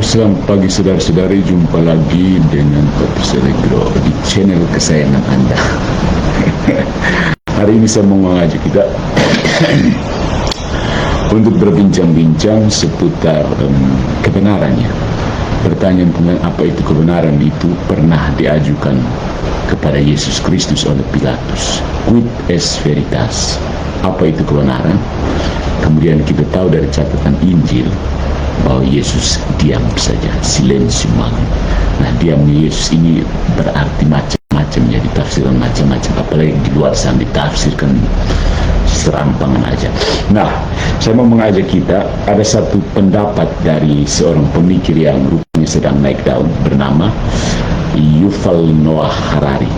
Selamat pagi saudara-saudari, jumpa lagi dengan Pak Selegro di channel kesayangan Anda. Hari ini saya mau mengajak kita untuk berbincang-bincang seputar kebenarannya. Pertanyaan tentang apa itu kebenaran itu pernah diajukan kepada Yesus Kristus oleh Pilatus. Quid est veritas? Apa itu kebenaran? Kemudian kita tahu dari catatan Injil bahwa Yesus diam saja, silensium. Nah, diamnya Yesus ini berarti macam-macam, ya, ditafsirkan macam-macam, apalagi di luar sana ditafsirkan serampangan aja. Nah, saya mau mengajak kita, ada satu pendapat dari seorang pemikir yang rupanya sedang naik daun, bernama Yuval Noah Harari.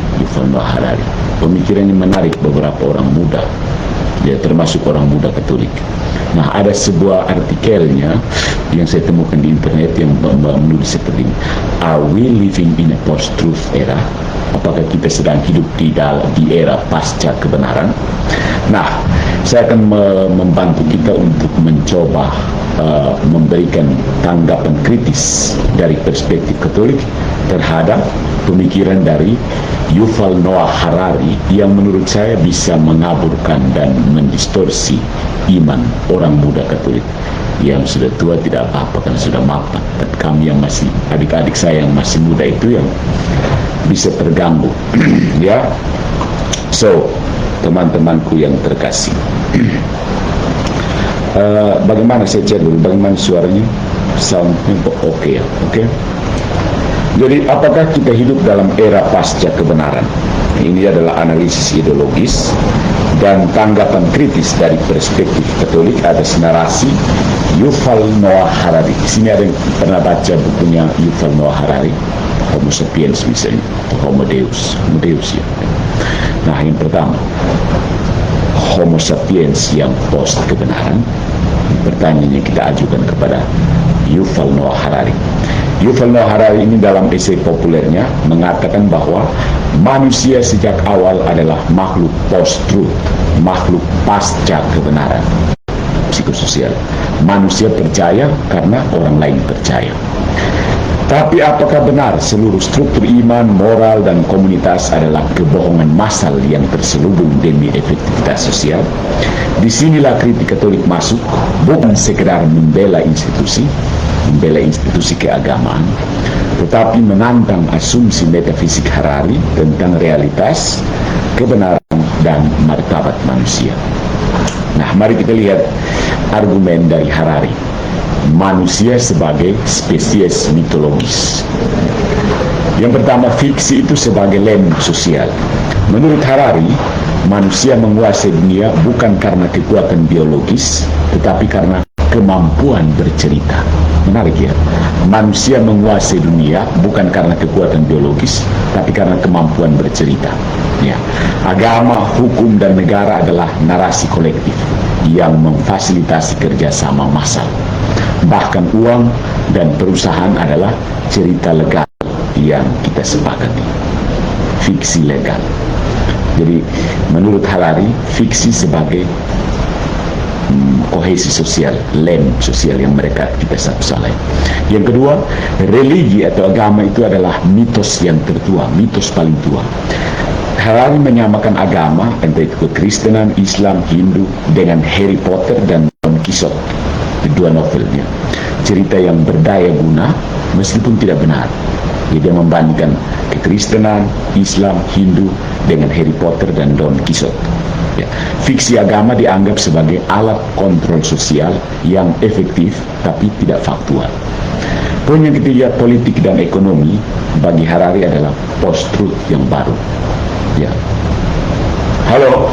Pemikirannya menarik beberapa orang muda, ya, termasuk orang muda Katolik. Nah, ada sebuah artikelnya yang saya temukan di internet yang menulis seperti ini. Are we living in a post-truth era? Apakah kita sedang hidup di era pasca kebenaran? Nah, saya akan membantu kita untuk mencoba memberikan tanggapan kritis dari perspektif Katolik terhadap pemikiran dari Yuval Noah Harari yang menurut saya bisa mengaburkan dan mendistorsi iman orang muda Katolik. Yang sudah tua tidak apa-apa karena sudah mapan, tapi kami yang masih, adik-adik saya yang masih muda itu yang bisa terganggu. Ya, so teman-temanku yang terkasih, bagaimana saya cek dulu, bagaimana suaranya, soundnya oke ya, oke. Jadi, apakah kita hidup dalam era pasca kebenaran? Ini adalah analisis ideologis dan tanggapan kritis dari perspektif Katolik atas narasi Yuval Noah Harari. Di sini ada yang pernah baca bukunya Yuval Noah Harari, Homo sapiens misalnya, atau Homo Deus ya. Nah, yang pertama, Homo sapiens yang post kebenaran. Pertanyaan yang kita ajukan kepada Yuval Noah Harari. Yuval Noah Harari ini dalam esai populernya mengatakan bahwa manusia sejak awal adalah makhluk post-truth, makhluk pasca kebenaran psikososial. Manusia percaya karena orang lain percaya. Tapi apakah benar seluruh struktur iman, moral, dan komunitas adalah kebohongan massal yang terselubung demi efektivitas sosial? Disinilah kritik Katolik masuk, bukan sekedar membela institusi keagamaan, tetapi menantang asumsi metafisik Harari tentang realitas, kebenaran, dan martabat manusia. Nah, mari kita lihat argumen dari Harari. Manusia sebagai spesies mitologis. Yang pertama, fiksi itu sebagai lem sosial. Menurut Harari, manusia menguasai dunia bukan karena kekuatan biologis, tetapi karena kemampuan bercerita. Menarik ya, manusia menguasai dunia bukan karena kekuatan biologis, tapi karena kemampuan bercerita. Ya, agama, hukum, dan negara adalah narasi kolektif yang memfasilitasi kerjasama massal. Bahkan uang dan perusahaan adalah cerita legal yang kita sepakati, fiksi legal. Jadi menurut Harari, fiksi sebagai kohesi sosial, lem sosial yang mereka kita salai. Yang kedua, religi atau agama itu adalah mitos yang tertua, mitos paling tua. Harari menyamakan agama, entah itu Kekristenan, Islam, Hindu, dengan Harry Potter dan Don Quixote, dua novelnya. Cerita yang berdaya guna meskipun tidak benar. Dia membandingkan Kekristenan, Islam, Hindu dengan Harry Potter dan Don Quixote. Ya. Fiksi agama dianggap sebagai alat kontrol sosial yang efektif tapi tidak faktual. Poin yang ketiga, politik dan ekonomi bagi Harari adalah post-truth yang baru. Ya. Halo.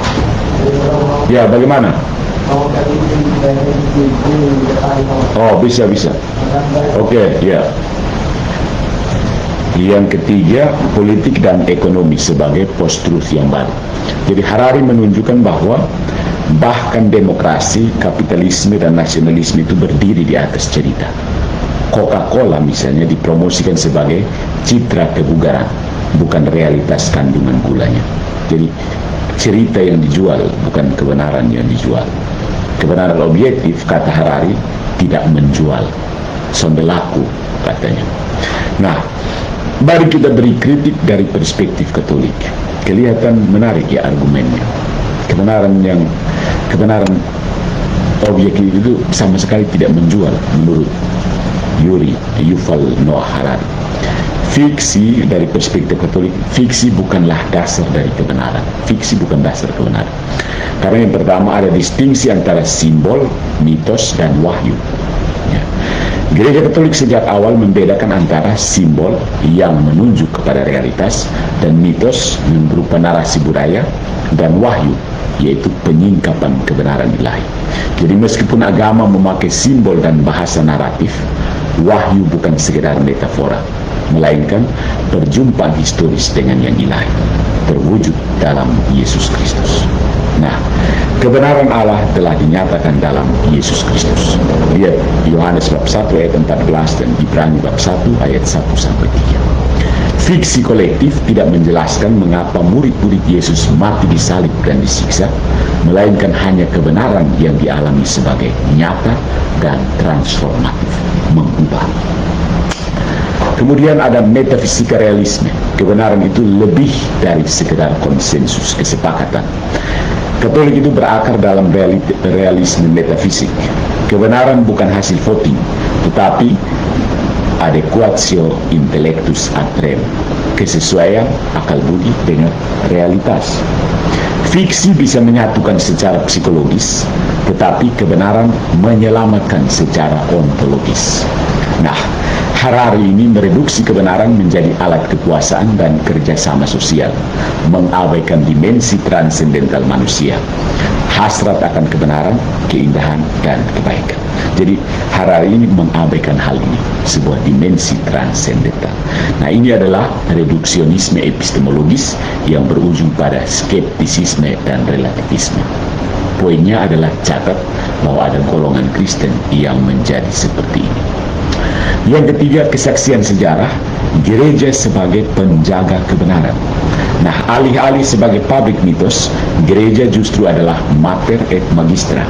Ya, bagaimana? Oh, bisa. Oke, ya. Yang ketiga, politik dan ekonomi sebagai post-truth yang baru. Jadi Harari menunjukkan bahwa bahkan demokrasi, kapitalisme, dan nasionalisme itu berdiri di atas cerita. Coca-Cola misalnya dipromosikan sebagai citra kebugaran, bukan realitas kandungan gulanya. Jadi cerita yang dijual, bukan kebenaran yang dijual. Kebenaran objektif, kata Harari, tidak menjual. sondelaku katanya. Nah, mari kita beri kritik dari perspektif Katolik. Kelihatan menarik ya argumennya. Kebenaran objektif itu sama sekali tidak menjual menurut Yuval Noah Harari. Fiksi dari perspektif Katolik, fiksi bukanlah dasar dari kebenaran. Fiksi bukan dasar kebenaran. Karena yang pertama ada distingsi antara simbol, mitos, dan wahyu. Ya. Gereja Katolik sejak awal membedakan antara simbol yang menunjuk kepada realitas dan mitos yang berupa narasi budaya dan wahyu, yaitu penyingkapan kebenaran ilahi. Jadi meskipun agama memakai simbol dan bahasa naratif, wahyu bukan sekedar metafora, melainkan perjumpaan historis dengan yang ilahi, terwujud dalam Yesus Kristus. Nah, kebenaran Allah telah dinyatakan dalam Yesus Kristus. Lihat Yohanes bab 1 ayat 14 dan Ibrani bab 1 ayat 1-3. Fiksi kolektif tidak menjelaskan mengapa murid-murid Yesus mati disalib dan disiksa, melainkan hanya kebenaran yang dialami sebagai nyata dan transformatif, mengubah. Kemudian ada metafisika realisme. Kebenaran itu lebih dari sekedar konsensus kesepakatan. Katolik itu berakar dalam realisme metafisik. Kebenaran bukan hasil voting, tetapi adequatio intellectus ad rem, kesesuaian akal budi dengan realitas. Fiksi bisa menyatukan secara psikologis, tetapi kebenaran menyelamatkan secara ontologis. Nah, Harari ini mereduksi kebenaran menjadi alat kekuasaan dan kerjasama sosial, mengabaikan dimensi transendental manusia, hasrat akan kebenaran, keindahan, dan kebaikan. Jadi Harari ini mengabaikan hal ini, sebuah dimensi transendental. Nah, ini adalah reduksionisme epistemologis yang berujung pada skeptisisme dan relativisme. Poinnya adalah catat bahwa ada golongan Kristen yang menjadi seperti ini. Yang ketiga, kesaksian sejarah, gereja sebagai penjaga kebenaran. Nah, alih-alih sebagai pabrik mitos, gereja justru adalah mater et magistra,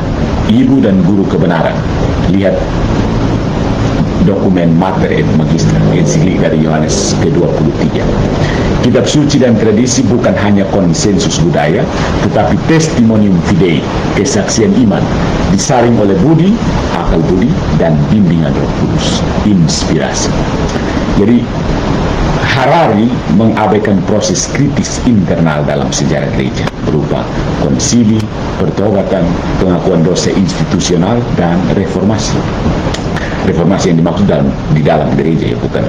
ibu dan guru kebenaran. Lihat dokumen Mater et Magistra, ensiklik dari Yohanes ke-23. Kitab suci dan tradisi bukan hanya konsensus budaya, tetapi testimonium fidei, kesaksian iman, disaring oleh budi, akal budi, dan bimbingan Roh Kudus, inspirasi. Jadi Harari mengabaikan proses kritis internal dalam sejarah gereja berupa konsili, pertobatan, pengakuan dosa institusional, dan reformasi. Reformasi yang dimaksud di dalam gereja, ya, bukan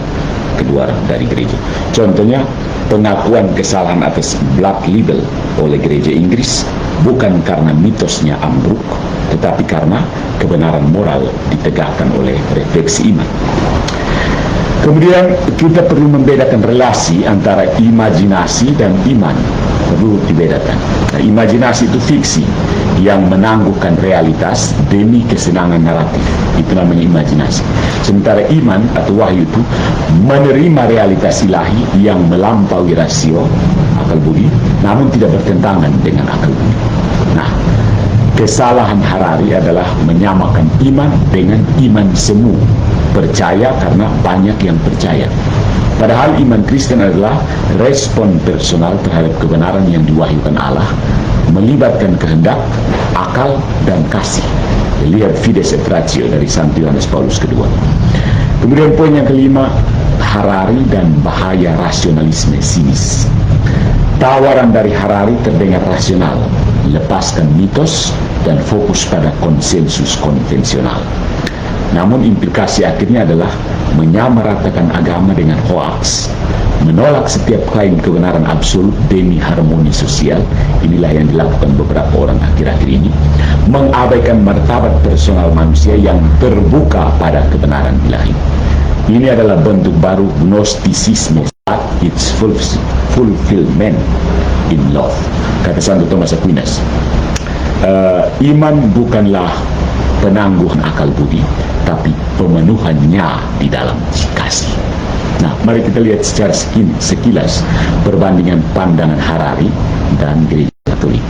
keluar dari gereja. Contohnya, pengakuan kesalahan atas Black Label oleh gereja Inggris bukan karena mitosnya ambruk, tetapi karena kebenaran moral ditegakkan oleh refleksi iman. Kemudian kita perlu membedakan relasi antara imajinasi dan iman. Perlu dibedakan. Nah, imajinasi itu fiksi yang menangguhkan realitas demi kesenangan naratif. Itu namanya imajinasi. Sementara iman atau wahyu itu menerima realitas ilahi yang melampaui rasio, akal budi, namun tidak bertentangan dengan akal budi. Nah, kesalahan Harari adalah menyamakan iman dengan iman semu. Percaya karena banyak yang percaya. Padahal iman Kristen adalah respon personal terhadap kebenaran yang diwahyukan Allah, melibatkan kehendak, akal, dan kasih. Lihat Fides et Ratio dari Santo Yohanes Paulus II. Kemudian poin yang kelima, Harari dan bahaya rasionalisme sinis. Tawaran dari Harari terdengar rasional, lepaskan mitos dan fokus pada konsensus konvensional. Namun implikasi akhirnya adalah menyamaratakan agama dengan hoaks, menolak setiap klaim kebenaran absolut demi harmoni sosial. Inilah yang dilakukan beberapa orang akhir-akhir ini, mengabaikan martabat personal manusia yang terbuka pada kebenaran ilahi. Ini adalah bentuk baru gnostisisme, its fulfillment in love, kata Santo Thomas Aquinas. Iman bukanlah penangguhan akal budi, tapi pemenuhannya di dalam kasih. Nah, mari kita lihat secara sekilas perbandingan pandangan Harari dan gereja Katolik.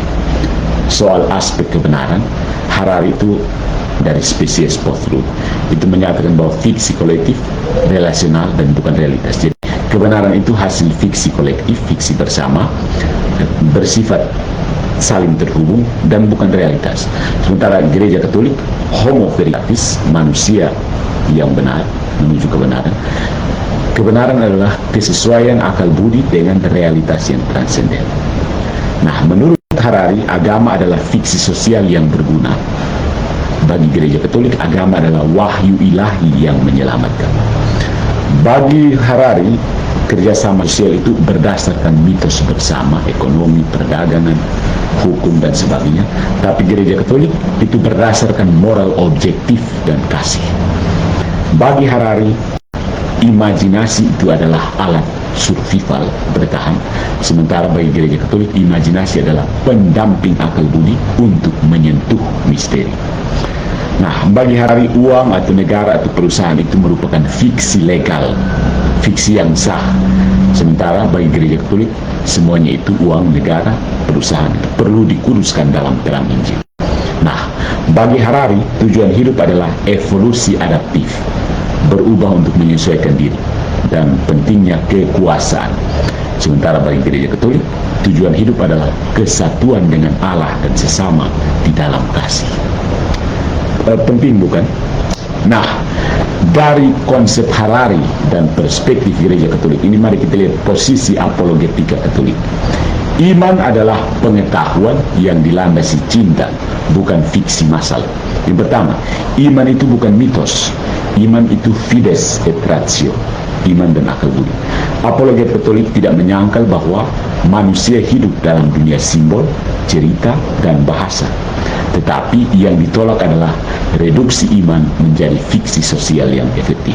Soal aspek kebenaran, Harari itu dari spesies post-truth. Itu menyatakan bahwa fiksi kolektif, relasional, dan bukan realitas. Jadi kebenaran itu hasil fiksi kolektif, fiksi bersama, bersifat saling terhubung dan bukan realitas. Sementara gereja Katolik, homo veritatis, manusia yang benar menuju kebenaran. Kebenaran adalah kesesuaian akal budi dengan realitas yang transenden. Nah, menurut Harari, agama adalah fiksi sosial yang berguna. Bagi gereja Katolik, agama adalah wahyu ilahi yang menyelamatkan. Bagi Harari, kerjasama sosial itu berdasarkan mitos bersama, ekonomi, perdagangan, hukum, dan sebagainya. Tapi gereja Katolik itu berdasarkan moral objektif dan kasih. Bagi Harari, imajinasi itu adalah alat survival bertahan, sementara bagi gereja Katolik imajinasi adalah pendamping akal budi untuk menyentuh misteri. Nah, bagi Harari, uang atau negara atau perusahaan itu merupakan fiksi legal, fiksi yang sah. Sementara bagi gereja Katolik semuanya itu uang, negara, perusahaan perlu dikuduskan dalam terang Injil. Nah, bagi Harari tujuan hidup adalah evolusi adaptif, berubah untuk menyesuaikan diri, dan pentingnya kekuasaan. Sementara bagi gereja Katolik, tujuan hidup adalah kesatuan dengan Allah dan sesama di dalam kasih. Penting bukan? Nah, dari konsep Harari dan perspektif gereja Katolik ini, mari kita lihat posisi apologetika Katolik. Iman adalah pengetahuan yang dilandasi cinta, bukan fiksi masal. Yang pertama, iman itu bukan mitos. Iman itu fides et ratio, iman dan akal budi. Apologet Katolik tidak menyangkal bahwa manusia hidup dalam dunia simbol, cerita, dan bahasa. Tetapi yang ditolak adalah reduksi iman menjadi fiksi sosial yang efektif.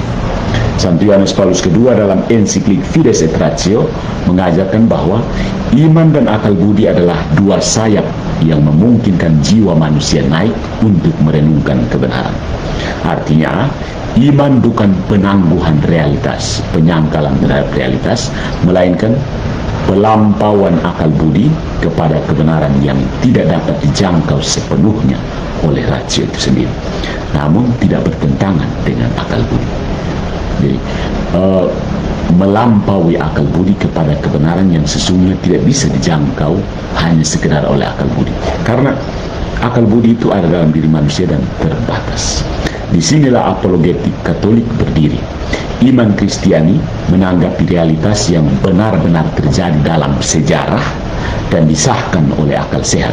Santo Yohanes Paulus II dalam ensiklik Fides et Ratio mengajarkan bahwa iman dan akal budi adalah dua sayap yang memungkinkan jiwa manusia naik untuk merenungkan kebenaran. Artinya, iman bukan penangguhan realitas, penyangkalan terhadap realitas, melainkan pelampauan akal budi kepada kebenaran yang tidak dapat dijangkau sepenuhnya oleh rasio itu sendiri, namun tidak bertentangan dengan akal budi. Jadi, melampaui akal budi kepada kebenaran yang sesungguhnya tidak bisa dijangkau hanya sekedar oleh akal budi, karena akal budi itu ada dalam diri manusia dan terbatas. Disinilah apologetik Katolik berdiri. Iman Kristiani menanggapi realitas yang benar-benar terjadi dalam sejarah dan disahkan oleh akal sehat,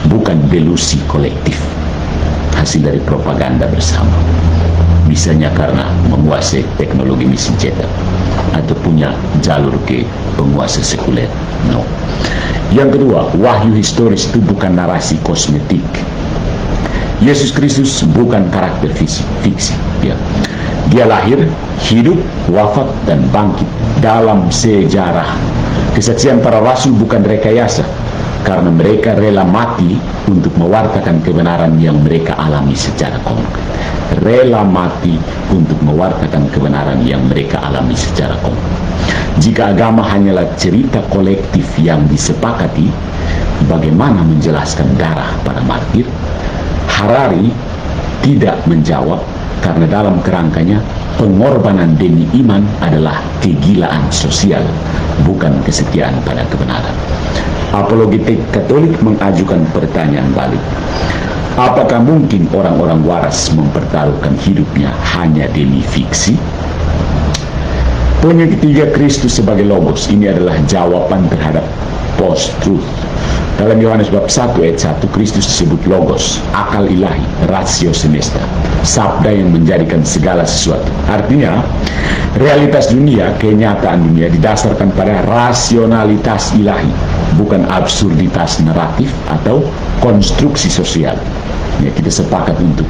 bukan delusi kolektif hasil dari propaganda bersama, misalnya karena menguasai teknologi mesin cetak atau punya jalur ke penguasa sekuler. No. Yang kedua, wahyu historis itu bukan narasi kosmetik. Yesus Kristus bukan karakter fiksi, ya. Dia lahir, hidup, wafat, dan bangkit dalam sejarah. Kesaksian para rasul bukan rekayasa, karena mereka rela mati untuk mewartakan kebenaran yang mereka alami secara konkret. Rela mati untuk mewartakan kebenaran yang mereka alami secara konkret. Jika agama hanyalah cerita kolektif yang disepakati, bagaimana menjelaskan darah para martir? Harari tidak menjawab, karena dalam kerangkanya pengorbanan demi iman adalah kegilaan sosial, bukan kesetiaan pada kebenaran. Apologetik Katolik mengajukan pertanyaan balik. Apakah mungkin orang-orang waras mempertaruhkan hidupnya hanya demi fiksi? Poin yang ketiga, Kristus sebagai Logos. Ini adalah jawaban terhadap post-truth. Dalam Yohanes bab 1 ayat 1, Kristus disebut Logos, akal ilahi, ratio semesta, sabda yang menjadikan segala sesuatu. Artinya, realitas dunia, kenyataan dunia didasarkan pada rasionalitas ilahi, bukan absurditas naratif atau konstruksi sosial. Ya, kita sepakat untuk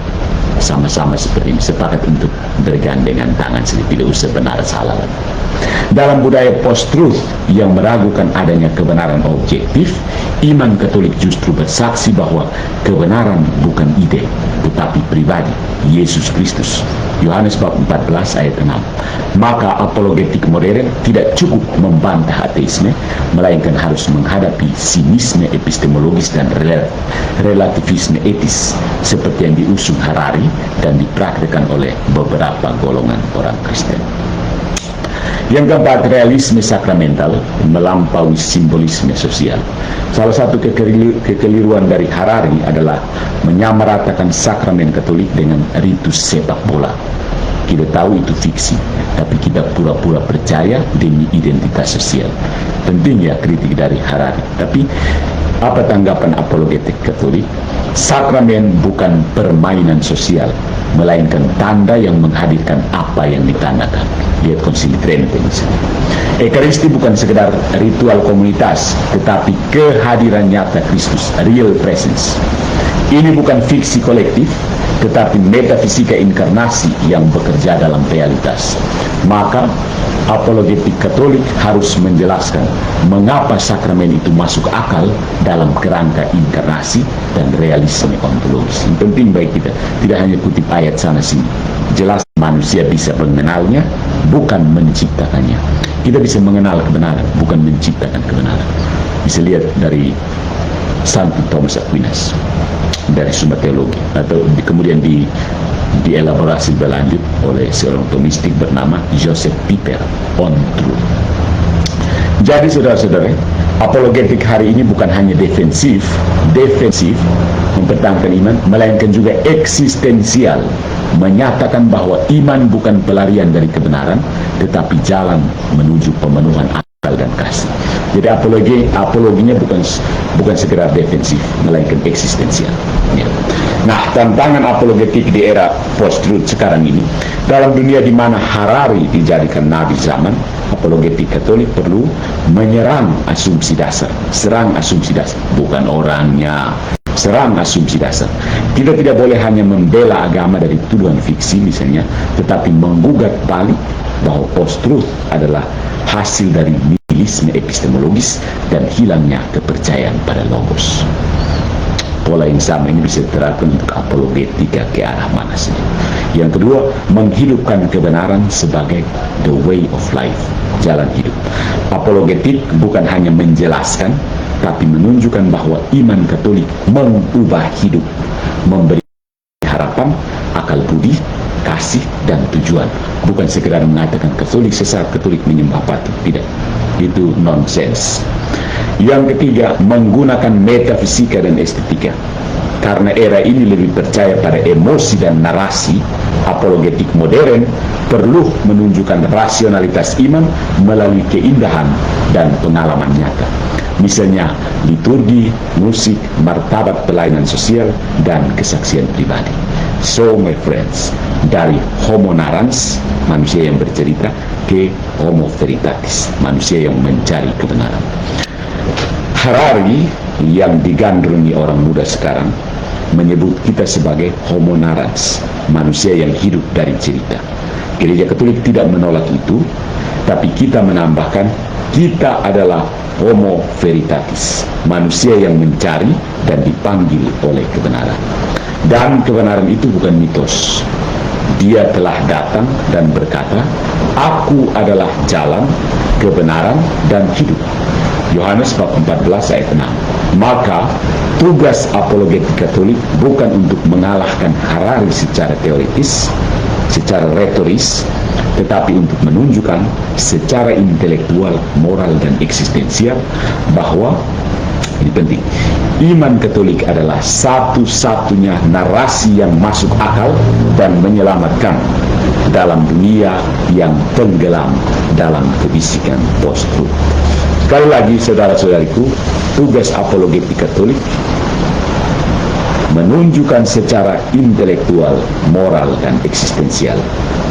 sama-sama seperti ini, sepakat untuk bergandengan tangan, tidak usah benar salah. Dalam budaya post-truth yang meragukan adanya kebenaran objektif, iman Katolik justru bersaksi bahwa kebenaran bukan ide, tetapi pribadi, Yesus Kristus. Yohanes bab 14 ayat 6. Maka apologetik modern tidak cukup membantah ateisme, melainkan harus menghadapi sinisme epistemologis dan relativisme etis seperti yang diusung Harari dan dipraktikkan oleh beberapa golongan orang Kristen. Yang keempat, realisme sakramental melampaui simbolisme sosial. Salah satu kekeliruan dari Harari adalah menyamaratakan sakramen Katolik dengan ritus sepak bola. Kita tahu itu fiksi, tapi kita pura-pura percaya demi identitas sosial. Penting ya kritik dari Harari. Tapi apa tanggapan apologetik Katolik? Sakramen bukan permainan sosial, melainkan tanda yang menghadirkan apa yang ditandakan. Lihat Konsili Trento misalnya. Ekaristi bukan sekedar ritual komunitas, tetapi kehadiran nyata Kristus, real presence. Ini bukan fiksi kolektif, tetapi metafisika inkarnasi yang bekerja dalam realitas. Maka apologetik Katolik harus menjelaskan mengapa sakramen itu masuk akal dalam kerangka inkarnasi dan realisme ontologis. Yang penting bagi kita, tidak hanya kutip ayat sana sini. Jelas manusia bisa mengenalnya, bukan menciptakannya. Kita bisa mengenal kebenaran, bukan menciptakan kebenaran. Bisa lihat dari Santo Thomas Aquinas, dari Summa Theologiae, atau kemudian dielaborasi berlanjut oleh seorang tomistik bernama Joseph Piper on Truth. Jadi saudara-saudara, apologetik hari ini bukan hanya defensif mempertahankan iman, melainkan juga eksistensial, menyatakan bahwa iman bukan pelarian dari kebenaran, tetapi jalan menuju pemenuhan akal dan kasih. Jadi apologinya bukan sekedar defensif, melainkan eksistensial. Ya. Nah, tantangan apologetik di era post-truth sekarang ini, dalam dunia di mana Harari dijadikan nabi zaman, apologetik Katolik perlu menyerang asumsi dasar, serang asumsi dasar, bukan orangnya, serang asumsi dasar. Kita tidak boleh hanya membela agama dari tuduhan fiksi misalnya, tetapi menggugat balik bahwa post-truth adalah hasil dari nihilisme epistemologis dan hilangnya kepercayaan pada logos. Pola yang sama ini bisa diterapkan untuk apologetika ke arah mana saja. Yang kedua, menghidupkan kebenaran sebagai the way of life, jalan hidup. Apologetik bukan hanya menjelaskan, tapi menunjukkan bahwa iman Katolik mengubah hidup, memberi harapan, akal budi, kasih, dan tujuan. Bukan sekedar mengatakan Katolik sesat, Katolik menyembah patung. Tidak, itu nonsens. Yang ketiga, menggunakan metafisika dan estetika. Karena era ini lebih percaya pada emosi dan narasi, apologetik modern perlu menunjukkan rasionalitas iman melalui keindahan dan pengalaman nyata. Misalnya liturgi, musik, martabat pelayanan sosial, dan kesaksian pribadi. So my friends, dari homo narrans, manusia yang bercerita, ke homo veritatis, manusia yang mencari kebenaran. Harari yang digandrungi orang muda sekarang menyebut kita sebagai homo narrans, manusia yang hidup dari cerita. Gereja Katolik tidak menolak itu, tapi kita menambahkan kita adalah homo veritatis, manusia yang mencari dan dipanggil oleh kebenaran. Dan kebenaran itu bukan mitos. Dia telah datang dan berkata, "Aku adalah jalan, kebenaran, dan hidup." Yohanes bab 14 ayat 6. Maka tugas apologetik Katolik bukan untuk mengalahkan Harari secara teoritis, secara retoris, tetapi untuk menunjukkan secara intelektual, moral, dan eksistensial bahwa ini penting. Iman Katolik adalah satu-satunya narasi yang masuk akal dan menyelamatkan dalam dunia yang tenggelam dalam kebisikan post-truth. Sekali lagi saudara-saudariku, tugas apologetik Katolik menunjukkan secara intelektual, moral, dan eksistensial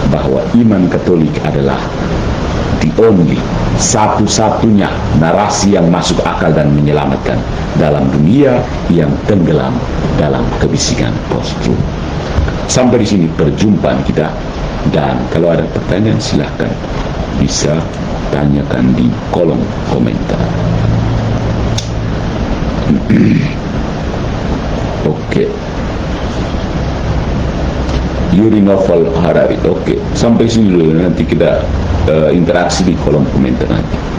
bahwa iman Katolik adalah the only, satu-satunya narasi yang masuk akal dan menyelamatkan dalam dunia yang tenggelam dalam kebisikan post-truth. Sampai di sini perjumpaan kita Dan kalau ada pertanyaan silahkan bisa tanyakan di kolom komentar. Oke. Yuri Novel Harari. Oke, sampai sini dulu, nanti kita interaksi di kolom komentar nanti.